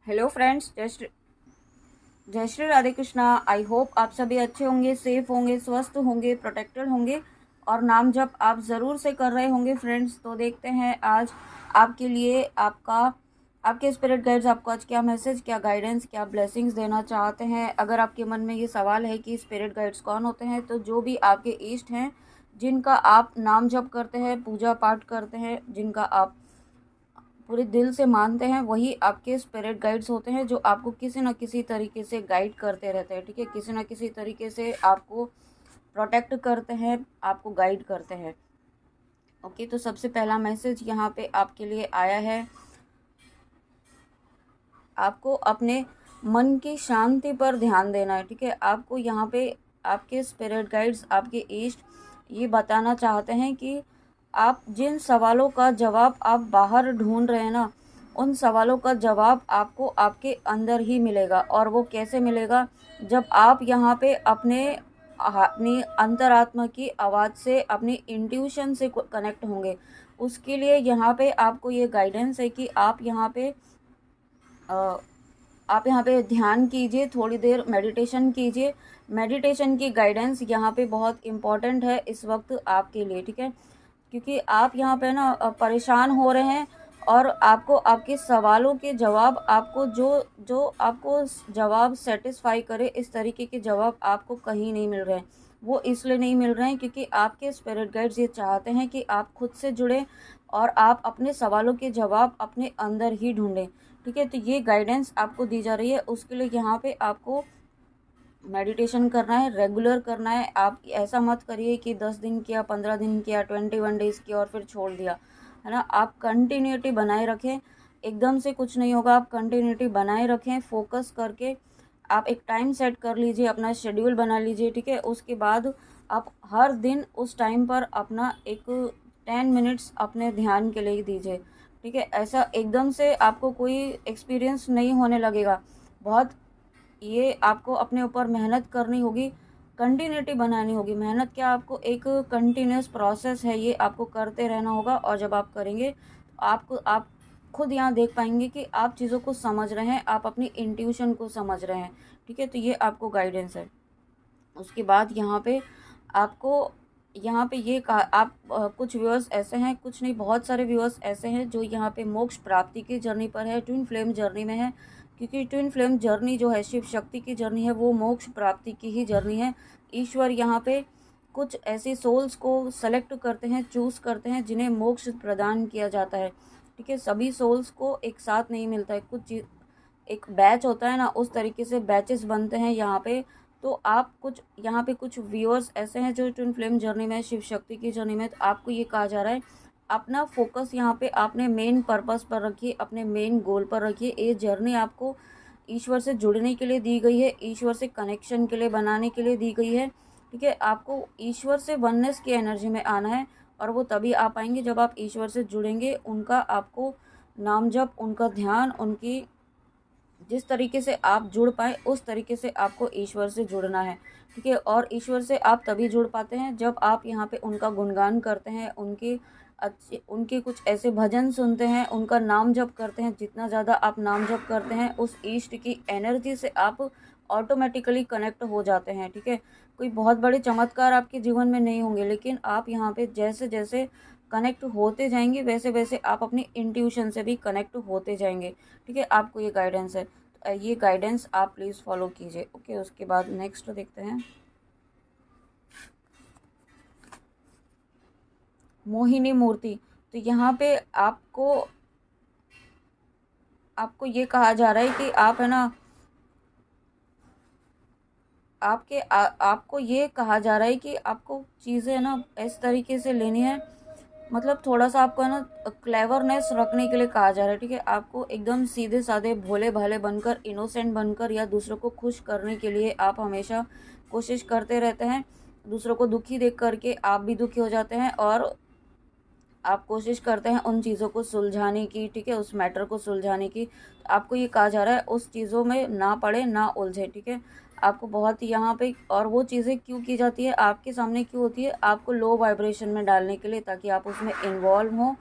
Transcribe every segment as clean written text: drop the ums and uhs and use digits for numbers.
Hello friends, जय Shri Radhe Krishna. I hope आप सभी अच्छे होंगे, सेफ होंगे, स्वस्थ होंगे, प्रोटेक्टेड होंगे और नाम जप आप ज़रूर से कर रहे होंगे फ्रेंड्स। तो देखते हैं आज आपके लिए आपके स्पिरिट गाइड्स आपको आज क्या मैसेज, क्या गाइडेंस, क्या ब्लेसिंग्स देना चाहते हैं। अगर आपके मन में ये सवाल है कि स्पिरिट गाइड्स कौन होते हैं, तो जो भी आपके इष्ट हैं, जिनका आप नाम जप करते हैं, पूजा पाठ करते हैं, जिनका आप पूरे दिल से मानते हैं, वही आपके स्पिरिट गाइड्स होते हैं, जो आपको किसी न किसी तरीके से गाइड करते रहते हैं। ठीक है, किसी न किसी तरीके से आपको प्रोटेक्ट करते हैं, आपको गाइड करते हैं। ओके, तो सबसे पहला मैसेज यहाँ पे आपके लिए आया है। आपको अपने मन की शांति पर ध्यान देना है। ठीक है, आपको यहाँ पे आपके स्पिरिट गाइड्स, आपके इष्ट ये बताना चाहते हैं कि आप जिन सवालों का जवाब आप बाहर ढूंढ रहे हैं ना, उन सवालों का जवाब आपको आपके अंदर ही मिलेगा। और वो कैसे मिलेगा? जब आप यहाँ पे अपनी अंतरात्मा की आवाज़ से, अपनी इंट्यूशन से कनेक्ट होंगे। उसके लिए यहाँ पे आपको ये गाइडेंस है कि आप यहाँ पे ध्यान कीजिए, थोड़ी देर मेडिटेशन कीजिए। मेडिटेशन की गाइडेंस यहाँ पे बहुत इम्पॉर्टेंट है इस वक्त आपके लिए। ठीक है, क्योंकि आप यहाँ पे ना परेशान हो रहे हैं और आपको आपके सवालों के जवाब, आपको जो जो आपको जवाब सेटिस्फाई करे, इस तरीके के जवाब आपको कहीं नहीं मिल रहे हैं। वो इसलिए नहीं मिल रहे हैं क्योंकि आपके स्पिरिट गाइड्स ये चाहते हैं कि आप खुद से जुड़ें और आप अपने सवालों के जवाब अपने अंदर ही ढूंढें। ठीक है, तो ये गाइडेंस आपको दी जा रही है। उसके लिए यहाँ पे आपको मेडिटेशन करना है, रेगुलर करना है। आप ऐसा मत करिए कि 10 दिन किया, 15 दिन किया, 21 डेज़ किया और फिर छोड़ दिया, है ना। आप कंटिन्यूटी बनाए रखें, एकदम से कुछ नहीं होगा। आप कंटिन्यूटी बनाए रखें, फोकस करके आप एक टाइम सेट कर लीजिए, अपना शेड्यूल बना लीजिए। ठीक है, उसके बाद आप हर दिन उस टाइम पर अपना एक 10 मिनट्स अपने ध्यान के लिए दीजिए। ठीक है, ऐसा एकदम से आपको कोई एक्सपीरियंस नहीं होने लगेगा। बहुत ये आपको अपने ऊपर मेहनत करनी होगी, कंटिन्यूटी बनानी होगी। मेहनत क्या, आपको एक कंटिन्यूस प्रोसेस है, ये आपको करते रहना होगा। और जब आप करेंगे तो आप खुद यहाँ देख पाएंगे कि आप चीज़ों को समझ रहे हैं, आप अपनी इंट्यूशन को समझ रहे हैं। ठीक है, तो ये आपको गाइडेंस है। उसके बाद आपको यहाँ पे ये कहा, आप कुछ व्यूअर्स ऐसे हैं, कुछ नहीं बहुत सारे व्यूअर्स ऐसे हैं जो यहाँ पे मोक्ष प्राप्ति की जर्नी पर है, ट्विन फ्लेम जर्नी में है। क्योंकि ट्विन फ्लेम जर्नी जो है, शिव शक्ति की जर्नी है, वो मोक्ष प्राप्ति की ही जर्नी है। ईश्वर यहाँ पे कुछ ऐसी सोल्स को सेलेक्ट करते हैं, चूज़ करते हैं, जिन्हें मोक्ष प्रदान किया जाता है। ठीक है, सभी सोल्स को एक साथ नहीं मिलता है, एक बैच होता है ना, उस तरीके से बैचेस बनते हैं यहाँ पे। तो आप कुछ यहाँ पे कुछ व्यूअर्स ऐसे हैं जो ट्विन फ्लेम जर्नी में, शिव शक्ति की जर्नी में। तो आपको ये कहा जा रहा है, अपना फोकस यहाँ पे आपने मेन पर्पस पर रखिए, अपने मेन गोल पर रखिए। ये जर्नी आपको ईश्वर से जुड़ने के लिए दी गई है, ईश्वर से कनेक्शन के लिए, बनाने के लिए दी गई है। ठीक है, आपको ईश्वर से वननेस की एनर्जी में आना है और वो तभी आ पाएंगे जब आप ईश्वर से जुड़ेंगे। उनका आपको नाम जप, उनका ध्यान, उनकी जिस तरीके से आप जुड़ पाए, उस तरीके से आपको ईश्वर से जुड़ना है। ठीक है, और ईश्वर से आप तभी जुड़ पाते हैं जब आप यहाँ पे उनका गुणगान करते हैं, उनके कुछ ऐसे भजन सुनते हैं, उनका नाम जप करते हैं। जितना ज़्यादा आप नाम जप करते हैं, उस इष्ट की एनर्जी से आप ऑटोमेटिकली कनेक्ट हो जाते हैं। ठीक है, कोई बहुत बड़े चमत्कार आपके जीवन में नहीं होंगे, लेकिन आप यहाँ पे जैसे जैसे कनेक्ट होते जाएंगे, वैसे वैसे आप अपनी इंट्यूशन से भी कनेक्ट होते जाएंगे। ठीक है, आपको ये गाइडेंस है, ये गाइडेंस आप प्लीज़ फॉलो कीजिए। ओके, उसके बाद नेक्स्ट देखते हैं। मोहिनी मूर्ति। तो यहाँ पे आपको आपको ये कहा जा रहा है कि आप, है ना, आपको ये कहा जा रहा है कि आपको चीज़ें ना इस तरीके से लेनी है, मतलब थोड़ा सा आपको, है ना, क्लेवरनेस रखने के लिए कहा जा रहा है। ठीक है, आपको एकदम सीधे साधे भोले भाले बनकर, इनोसेंट बनकर, या दूसरों को खुश करने के लिए आप हमेशा कोशिश करते रहते हैं। दूसरों को दुखी देख करके आप भी दुखी हो जाते हैं और आप कोशिश करते हैं उन चीज़ों को सुलझाने की। ठीक है, उस मैटर को सुलझाने की। तो आपको ये कहा जा रहा है उस चीज़ों में ना पड़े, ना उलझे। ठीक है, आपको बहुत ही यहाँ पे, और वो चीज़ें क्यों की जाती है, आपके सामने क्यों होती है, आपको लो वाइब्रेशन में डालने के लिए, ताकि आप उसमें इन्वॉल्व हों।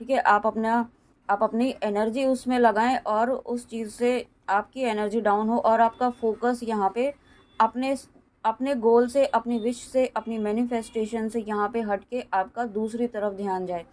ठीक है, आप अपना आप अपनी एनर्जी उसमें लगाएं और उस चीज़ से आपकी एनर्जी डाउन हो और आपका फोकस यहाँ पे अपने अपने गोल से, अपनी विश से, अपनी मैनिफेस्टेशन से यहाँ पे हट के आपका दूसरी तरफ ध्यान जाए।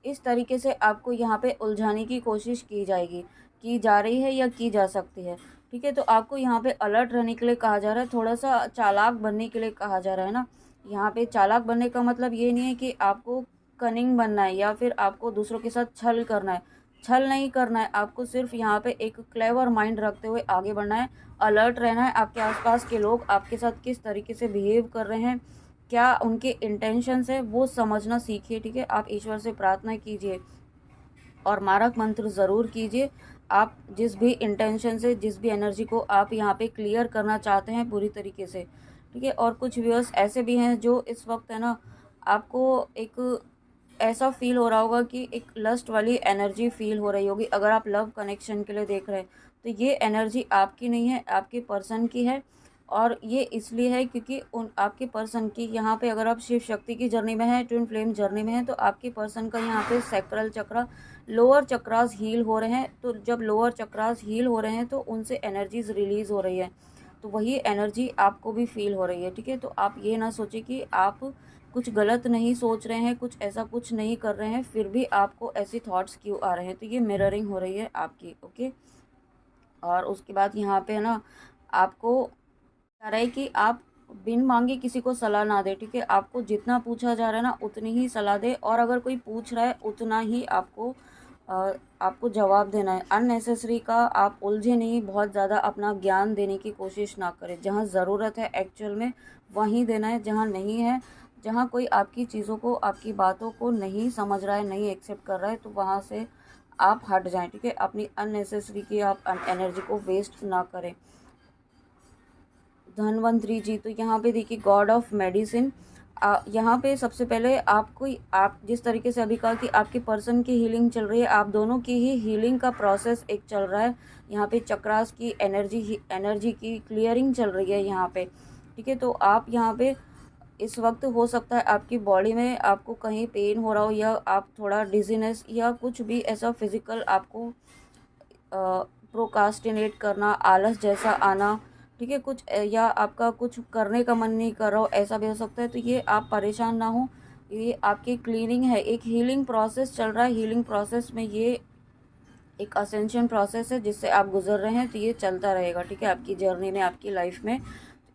इस तरीके से आपको यहाँ पे उलझाने की कोशिश की जाएगी, की जा रही है या की जा सकती है। ठीक है, तो आपको यहाँ पे अलर्ट रहने के लिए कहा जा रहा है, थोड़ा सा चालाक बनने के लिए कहा जा रहा है ना। यहाँ पे चालाक बनने का मतलब ये नहीं है कि आपको कनिंग बनना है या फिर आपको दूसरों के साथ छल करना है। छल नहीं करना है, आपको सिर्फ यहाँ पे एक क्लेवर माइंड रखते हुए आगे बढ़ना है। अलर्ट रहना है, आपके आसपास के लोग आपके साथ किस तरीके से बिहेव कर रहे हैं, क्या उनके इंटेंशंस है, वो समझना सीखिए। ठीक है, आप ईश्वर से प्रार्थना कीजिए और मारक मंत्र ज़रूर कीजिए। आप जिस भी इंटेंशन से, जिस भी एनर्जी को आप यहाँ पे क्लियर करना चाहते हैं पूरी तरीके से। ठीक है, और कुछ व्यूअर्स ऐसे भी हैं जो इस वक्त है ना, आपको एक ऐसा फील हो रहा होगा कि एक लस्ट वाली एनर्जी फील हो रही होगी। अगर आप लव कनेक्शन के लिए देख रहे हैं तो ये एनर्जी आपकी नहीं है, आपके पर्सन की है। और ये इसलिए है क्योंकि उन आपके पर्सन की यहाँ पे, अगर आप शिव शक्ति की जर्नी में हैं, ट्विन फ्लेम जर्नी में हैं, तो आपके पर्सन का यहाँ पे सैक्रल चक्र, लोअर चक्रास हील हो रहे हैं। तो जब लोअर चक्रास हील हो रहे हैं तो उनसे एनर्जीज रिलीज हो रही है, तो वही एनर्जी आपको भी फील हो रही है। ठीक है, तो आप ये ना सोचे कि आप कुछ गलत नहीं सोच रहे हैं, कुछ ऐसा कुछ नहीं कर रहे हैं, फिर भी आपको ऐसी थॉट्स क्यों आ रहे हैं। तो ये मिररिंग हो रही है आपकी। ओके, और उसके बाद यहाँ पे है ना, आपको कह रहा है कि आप बिन मांगे किसी को सलाह ना दे। ठीक है, आपको जितना पूछा जा रहा है ना उतनी ही सलाह दे, और अगर कोई पूछ रहा है उतना ही आपको जवाब देना है। अननेसेसरी का आप उलझे नहीं, बहुत ज़्यादा अपना ज्ञान देने की कोशिश ना करें। जहाँ ज़रूरत है एक्चुअल में वहीं देना है, जहाँ नहीं है, जहाँ कोई आपकी चीज़ों को, आपकी बातों को नहीं समझ रहा है, नहीं एक्सेप्ट कर रहा है, तो वहाँ से आप हट जाएं। ठीक है, अपनी अननेसेसरी की आप एनर्जी को वेस्ट ना करें। धनवंतरी जी, तो यहाँ पे देखिए गॉड ऑफ मेडिसिन। यहाँ पे सबसे पहले आपको, आप जिस तरीके से अभी कहा कि आपके पर्सन की हीलिंग चल रही है, आप दोनों की ही हीलिंग का प्रोसेस एक चल रहा है। यहाँ पे चक्रास की एनर्जी की क्लियरिंग चल रही है यहाँ पे। ठीक है, तो आप यहाँ पे इस वक्त हो सकता है आपकी बॉडी में आपको कहीं पेन हो रहा हो, या आप थोड़ा डिजीनेस या कुछ भी ऐसा फिजिकल आपको प्रोकास्टिनेट करना, आलस जैसा आना। ठीक है, कुछ या आपका कुछ करने का मन नहीं कर रहा हो, ऐसा भी हो सकता है। तो ये आप परेशान ना हो, ये आपकी क्लीनिंग है, एक हीलिंग प्रोसेस चल रहा है। हीलिंग प्रोसेस में ये एक असेंशन प्रोसेस है जिससे आप गुजर रहे हैं, तो ये चलता रहेगा। ठीक है, आपकी जर्नी में, आपकी लाइफ में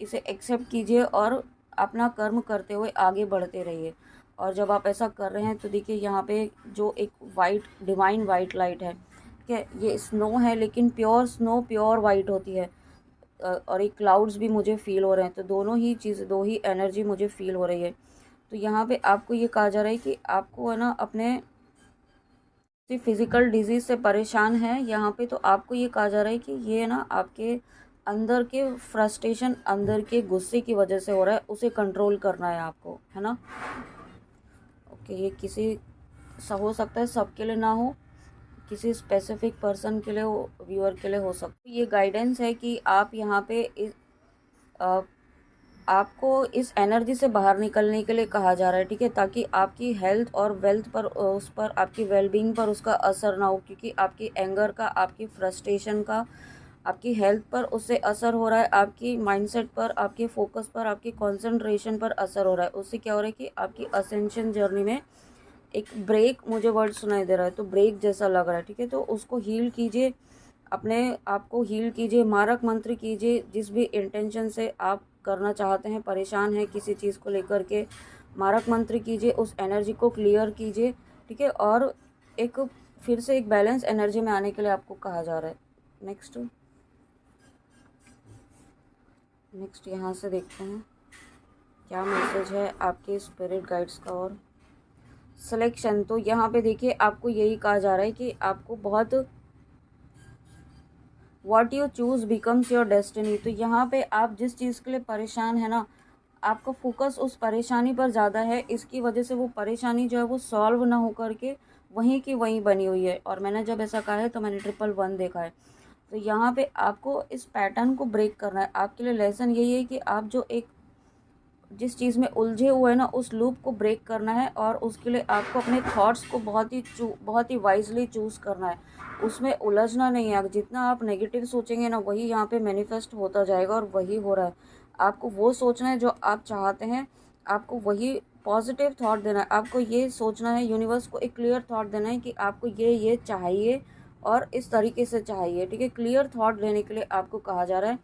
इसे एक्सेप्ट कीजिए और अपना कर्म करते हुए आगे बढ़ते रहिए। और जब आप ऐसा कर रहे हैं तो देखिए यहाँ पे जो एक वाइट, डिवाइन वाइट लाइट है। ठीक है, ये स्नो है लेकिन प्योर स्नो, प्योर वाइट होती है। और एक क्लाउड्स भी मुझे फील हो रहे हैं, तो दोनों ही चीज़, दो ही एनर्जी मुझे फील हो रही है। तो यहाँ पे आपको ये कहा जा रहा है कि आपको है ना, अपने फिजिकल डिजीज से परेशान है यहाँ पे, तो आपको ये कहा जा रहा है कि ये ना आपके अंदर के फ्रस्ट्रेशन, अंदर के गुस्से की वजह से हो रहा है, उसे कंट्रोल करना है आपको, है ना। ओके, ये किसी हो सकता है, सबके लिए ना हो, किसी स्पेसिफिक पर्सन के लिए हो, व्यूअर के लिए हो सकता है। ये गाइडेंस है कि आप यहाँ पे अ, आपको इस एनर्जी से बाहर निकलने के लिए कहा जा रहा है। ठीक है, ताकि आपकी हेल्थ और वेल्थ पर, उस पर, आपकी वेलबींग पर उसका असर ना हो, क्योंकि आपकी एंगर का, आपकी फ्रस्ट्रेशन का आपकी हेल्थ पर उससे असर हो रहा है, आपकी माइंडसेट पर, आपके फोकस पर, आपकी कंसंट्रेशन पर असर हो रहा है। उससे क्या हो रहा है कि आपकी असेंशन जर्नी में एक ब्रेक, मुझे वर्ड सुनाई दे रहा है, तो ब्रेक जैसा लग रहा है। ठीक है, तो उसको हील कीजिए, अपने आप को हील कीजिए, मारक मंत्र कीजिए। जिस भी इंटेंशन से आप करना चाहते हैं, परेशान हैं किसी चीज़ को लेकर के, मारक मंत्र कीजिए, उस एनर्जी को क्लियर कीजिए। ठीक है, और एक फिर से एक बैलेंस एनर्जी में आने के लिए आपको कहा जा रहा है। नेक्स्ट यहाँ से देखते हैं क्या मैसेज है आपके स्पिरिट गाइड्स का। और सिलेक्शन, तो यहाँ पे देखिए आपको यही कहा जा रहा है कि आपको बहुत, what you choose becomes your destiny. तो यहाँ पे आप जिस चीज़ के लिए परेशान है ना, आपका फोकस उस परेशानी पर ज़्यादा है, इसकी वजह से वो परेशानी जो है वो सॉल्व ना हो करके वहीं की वहीं बनी हुई है। और मैंने जब ऐसा कहा है तो मैंने 111 देखा है। तो यहाँ पे आपको इस पैटर्न को ब्रेक करना है। आपके लिए लेसन यही है कि आप जो एक जिस चीज़ में उलझे हुए हैं ना, उस लूप को ब्रेक करना है, और उसके लिए आपको अपने थॉट्स को बहुत ही वाइजली चूज़ करना है। उसमें उलझना नहीं है। जितना आप नेगेटिव सोचेंगे ना, वही यहाँ पे मैनिफेस्ट होता जाएगा और वही हो रहा है। आपको वो सोचना है जो आप चाहते हैं, आपको वही पॉजिटिव थॉट देना है। आपको ये सोचना है, यूनिवर्स को एक क्लियर थॉट देना है कि आपको ये चाहिए और इस तरीके से चाहिए, ठीक है। क्लियर थॉट लेने के लिए आपको कहा जा रहा है,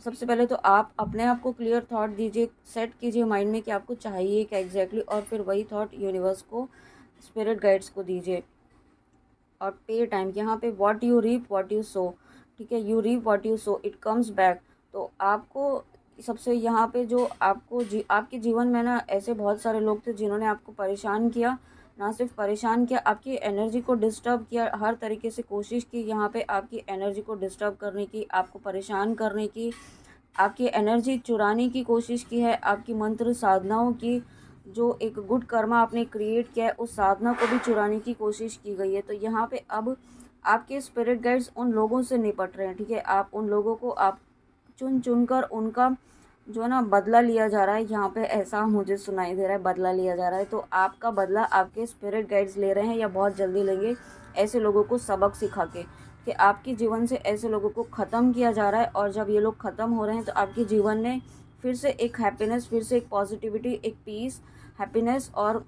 सबसे पहले तो आप अपने आप को क्लियर थॉट दीजिए, सेट कीजिए माइंड में कि आपको चाहिए क्या एग्जैक्टली, और फिर वही थॉट यूनिवर्स को, स्पिरिट गाइड्स को दीजिए। और पे टाइम, यहाँ पे what you reap what you sow, ठीक है। You reap what you sow, it comes back. तो आपको सबसे यहाँ पे जो आपके जीवन में ना ऐसे बहुत सारे लोग थे जिन्होंने आपको परेशान किया, ना सिर्फ परेशान किया, आपकी एनर्जी को डिस्टर्ब किया, हर तरीके से कोशिश की यहाँ पे आपकी एनर्जी को डिस्टर्ब करने की, आपको परेशान करने की, आपकी एनर्जी चुराने की कोशिश की है। आपकी मंत्र साधनाओं की जो एक गुड कर्मा आपने क्रिएट किया है, उस साधना को भी चुराने की कोशिश की गई है। तो यहाँ पे अब आपके स्पिरिट गाइड्स उन लोगों से निपट रहे हैं, ठीक है। आप उन लोगों को आप चुन चुन कर उनका जो है ना बदला लिया जा रहा है। यहाँ पे ऐसा मुझे सुनाई दे रहा है, बदला लिया जा रहा है। तो आपका बदला आपके स्पिरिट गाइड्स ले रहे हैं या बहुत जल्दी लेंगे, ऐसे लोगों को सबक सिखा के कि आपके जीवन से ऐसे लोगों को ख़त्म किया जा रहा है। और जब ये लोग ख़त्म हो रहे हैं तो आपके जीवन में फिर से एक हैप्पीनेस, फिर से एक पॉजिटिविटी, एक पीस, हैप्पीनेस, और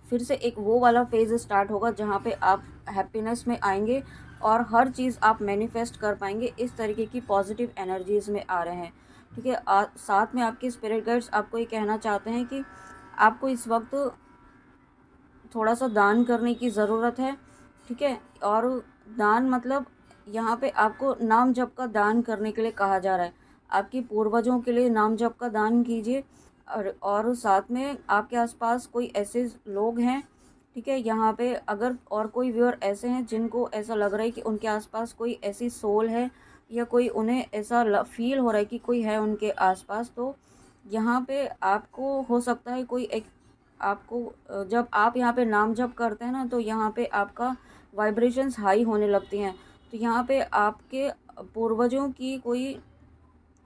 फिर से एक वो वाला फेज़ स्टार्ट होगा जहाँ पे आप हैप्पीनेस में आएंगे और हर चीज़ आप मैनिफेस्ट कर पाएंगे। इस तरीके की पॉजिटिव एनर्जीज में आ रहे हैं, ठीक है। साथ में आपके स्पिरिट गाइड्स आपको ये कहना चाहते हैं कि आपको इस वक्त थोड़ा सा दान करने की ज़रूरत है, ठीक है। और दान मतलब यहाँ पे आपको नाम जप का दान करने के लिए कहा जा रहा है। आपके पूर्वजों के लिए नाम जप का दान कीजिए। और साथ में आपके आसपास कोई ऐसे लोग हैं, ठीक है, यहाँ पे अगर और कोई व्यूअर ऐसे हैं जिनको ऐसा लग रहा है कि उनके आसपास कोई ऐसी सोल है, या कोई उन्हें ऐसा फील हो रहा है कि कोई है उनके आसपास, तो यहाँ पे आपको हो सकता है कोई एक आपको जब आप यहाँ पे नाम जप करते हैं ना, तो यहाँ पे आपका वाइब्रेशंस हाई होने लगती हैं। तो यहाँ पे आपके पूर्वजों की कोई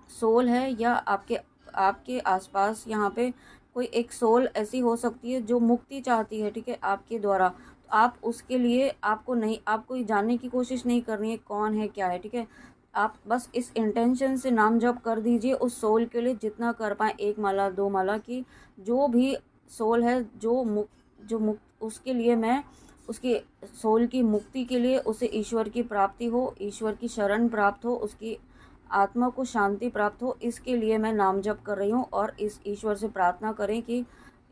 सोल है, या आपके आपके आसपास यहाँ पे कोई एक सोल ऐसी हो सकती है जो मुक्ति चाहती है, ठीक है, आपके द्वारा। तो आप उसके लिए आपको जानने की कोशिश नहीं करनी है कौन है क्या है, ठीक है। आप बस इस इंटेंशन से नाम जप कर दीजिए उस सोल के लिए, जितना कर पाए, 1 माला 2 माला की, जो भी सोल है जो मुक्त उसके लिए मैं उसकी सोल की मुक्ति के लिए उसे ईश्वर की प्राप्ति हो, ईश्वर की शरण प्राप्त हो, उसकी आत्मा को शांति प्राप्त हो, इसके लिए मैं नाम जप कर रही हूँ। और इस ईश्वर से प्रार्थना करें कि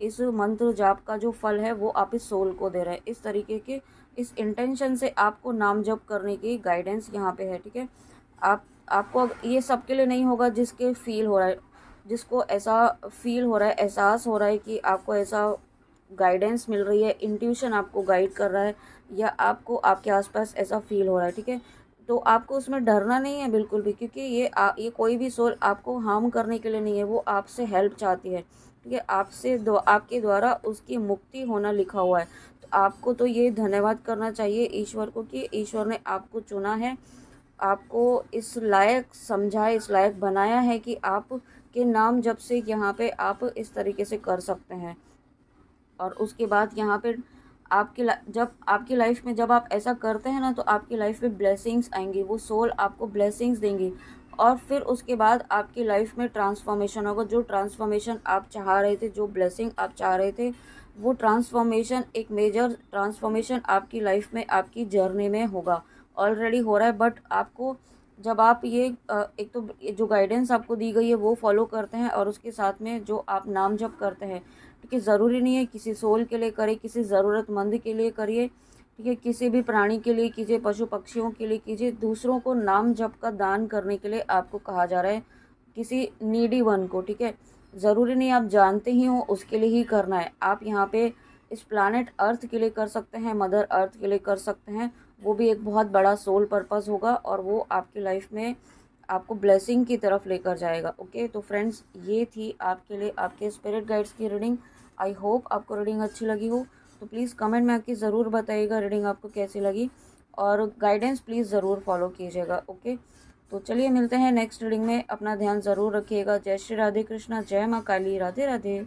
इस मंत्र जाप का जो फल है वो आप इस सोल को दे रहे हैं। इस तरीके के इस इंटेंशन से आपको नाम जप करने की गाइडेंस यहाँ पे है, ठीक है। आपको ये सबके लिए नहीं होगा जिसके फील हो रहा है, जिसको ऐसा फील हो रहा है, एहसास हो रहा है कि आपको ऐसा गाइडेंस मिल रही है, इंट्यूशन आपको गाइड कर रहा है, या आपको आपके आसपास ऐसा फील हो रहा है, ठीक है। तो आपको उसमें डरना नहीं है बिल्कुल भी, क्योंकि ये कोई भी सोल आपको हार्म करने के लिए नहीं है, वो आपसे हेल्प चाहती है, ठीक है। आपके द्वारा उसकी मुक्ति होना लिखा हुआ है। तो आपको तो ये धन्यवाद करना चाहिए ईश्वर को कि ईश्वर ने आपको चुना है, आपको इस लायक समझा है, इस लायक बनाया है कि आप के नाम जब से यहाँ पे आप इस तरीके से कर सकते हैं। और उसके बाद यहाँ पे जब आपकी लाइफ में जब आप ऐसा करते हैं ना, तो आपकी लाइफ में ब्लेसिंग्स आएंगी, वो सोल आपको ब्लेसिंग्स देंगी। और फिर उसके बाद आपकी लाइफ में ट्रांसफॉर्मेशन होगा। जो ट्रांसफॉर्मेशन आप चाह रहे थे, जो ब्लेसिंग आप चाह रहे थे, वो ट्रांसफॉर्मेशन, एक मेजर ट्रांसफॉर्मेशन आपकी लाइफ में, आपकी जर्नी में होगा, ऑलरेडी हो रहा है। बट आपको जब आप एक तो जो गाइडेंस आपको दी गई है वो फॉलो करते हैं, और उसके साथ में जो आप नाम जप करते हैं, ठीक है, ज़रूरी नहीं है किसी सोल के लिए करें, किसी ज़रूरतमंद के लिए करिए, ठीक है, किसी भी प्राणी के लिए कीजिए, पशु पक्षियों के लिए कीजिए। दूसरों को नाम जप का दान करने के लिए आपको कहा जा रहा है, किसी नीडी वन को, ठीक है। ज़रूरी नहीं आप जानते ही हो उसके लिए ही करना है। आप यहाँ पे इस प्लानट अर्थ के लिए कर सकते हैं, मदर अर्थ के लिए कर सकते हैं, वो भी एक बहुत बड़ा सोल पर्पस होगा, और वो आपकी लाइफ में आपको ब्लेसिंग की तरफ लेकर जाएगा। ओके, तो फ्रेंड्स, ये थी आपके लिए आपके स्पिरिट गाइड्स की रीडिंग। आई होप आपको रीडिंग अच्छी लगी हो, तो प्लीज़ कमेंट में आके ज़रूर बताइएगा रीडिंग आपको कैसी लगी, और गाइडेंस प्लीज़ ज़रूर फॉलो कीजिएगा। ओके, तो चलिए मिलते हैं नेक्स्ट रीडिंग में। अपना ध्यान ज़रूर रखिएगा। जय श्री राधे कृष्णा, जय माँ काली, राधे राधे।